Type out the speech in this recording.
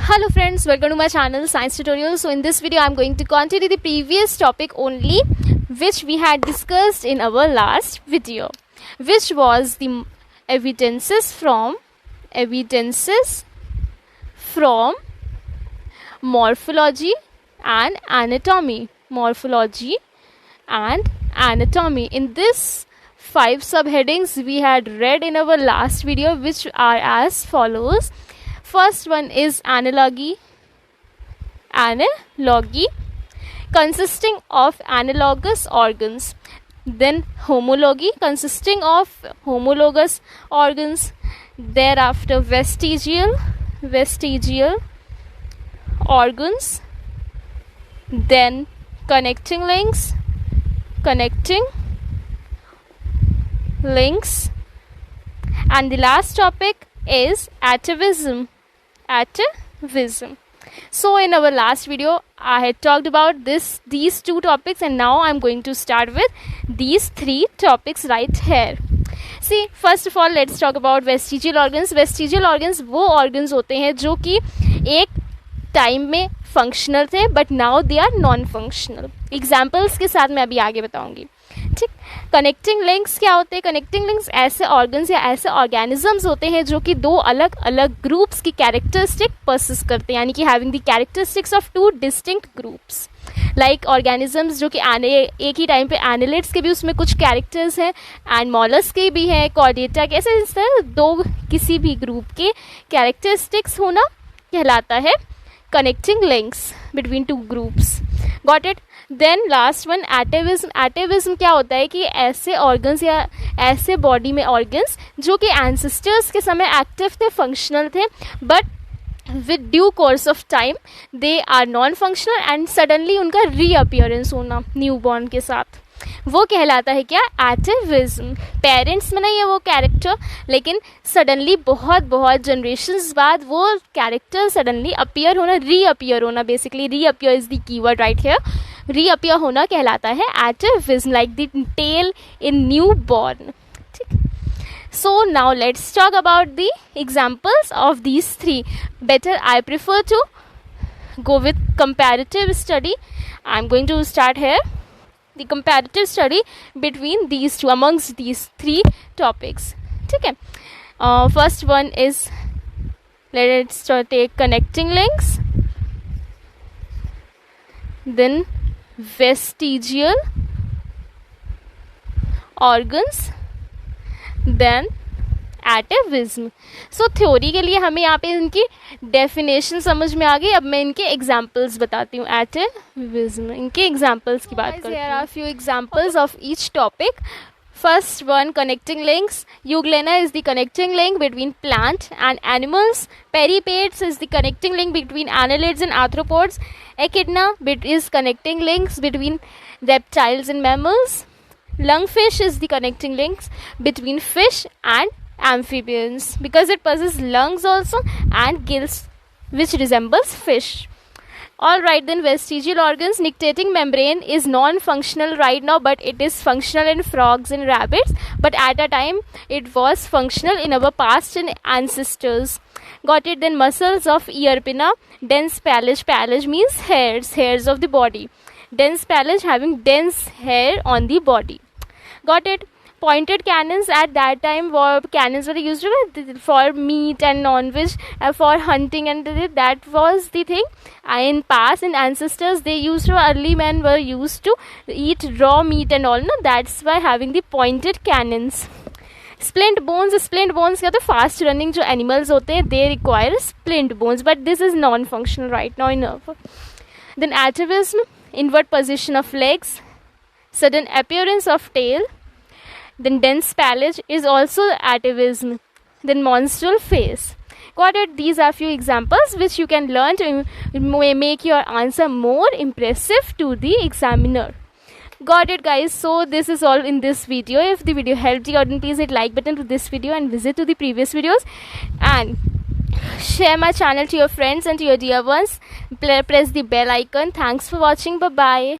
Hello friends, welcome to my channel Science Tutorial. So in this video I am going to continue the previous topic only which we had discussed in our last video, which was the evidences from morphology and anatomy. In this 5 subheadings we had read in our last video, which are as follows. First one is analogy consisting of analogous organs. Then homology consisting of homologous organs. Thereafter vestigial organs. Then connecting links, and the last topic is atavism. So in our last video I had talked about these 2 topics, and now I'm going to start with these 3 topics right here. See, first of all let's talk about vestigial organs. Vestigial organs वो organs होते हैं जो कि एक time में functional थे but now they are non functional. Examples के साथ मैं अभी आगे बताऊंगी. ठीक. कनेक्टिंग लिंक्स क्या होते हैं? कनेक्टिंग लिंक्स ऐसे ऑर्गन्स या ऐसे ऑर्गेनिजम्स होते हैं जो कि 2 अलग अलग ग्रुप्स की कैरेक्टरिस्टिक परसिस्ट करते हैं, यानी कि having the characteristics of 2 distinct groups. Like organisms जो कि एक ही टाइम पे एनालिड्स के भी उसमें कुछ कैरेक्टर्स हैं एंड मॉलस्क के भी हैं, कॉर्डेटा के, ऐसे इस तरह 2 किसी भी ग्रुप के कैरेक्टरिस्टिक्स होना कहलाता है connecting links between 2 groups. Got it? Then last one, atavism. Atavism क्या होता है कि ऐसे organs या ऐसे body में organs जो कि ancestors के समय active थे, functional थे, but with due course of time they are non-functional and suddenly उनका reappearance होना newborn के साथ, वो कहलाता है क्या? एटाविज्म. पेरेंट्स में नहीं है वो कैरेक्टर, लेकिन सडनली बहुत जनरेशंस बाद वो कैरेक्टर सडनली अपीयर होना, रीअपियर होना. Basically reappear is the keyword right here. Reappear होना कहलाता है atavism, like the tail in newborn. ठीक. So now let's talk about the examples of these 3. Better I prefer to go with comparative study. I'm going to start here the comparative study between these 2, amongst these 3 topics. ठीक है. First one is, let's take connecting links, then vestigial organs, then एटाविज्म. So theory के लिए हमें यहाँ पे इनकी definition समझ में आ गई. अब मैं इनके एग्जाम्पल्स बताती हूँ. एटाविज्म, इनके एग्जाम्पल्स की बात करते हैं. There are few examples of each topic. First one, connecting links. Euglena is the connecting link between plant and animals. Peripates is the connecting link between annelids and arthropods. Echidna is connecting links between reptiles and mammals. Lungfish is the connecting links between fish and amphibians because it possesses lungs also and gills which resembles fish. Alright, then vestigial organs. Nictitating membrane is non-functional right now, but it is functional in frogs and rabbits, but at a time it was functional in our past and ancestors. Got it? Then muscles of ear pinna. Dense pelage. Pelage means hairs of the body. Dense pelage having dense hair on the body. Got it? Pointed cannons. At that time cannons were used for meat and non-veg, for hunting, and that was the thing. In past, in ancestors, they used to, early men were used to eat raw meat and all, no? That's why having the pointed cannons. Splint bones. क्या तो fast running जो animals होते हैं, they require splint bones, but this is non-functional right now enough. Then atavism, inward position of legs, sudden appearance of tail. Then dense pelage is also atavism. Then monstrous face. Got it? These are few examples which you can learn to make your answer more impressive to the examiner. Got it, guys? So this is all in this video. If the video helped you out, then please hit like button to this video and visit to the previous videos and share my channel to your friends and to your dear ones. Press the bell icon. Thanks for watching. Bye bye.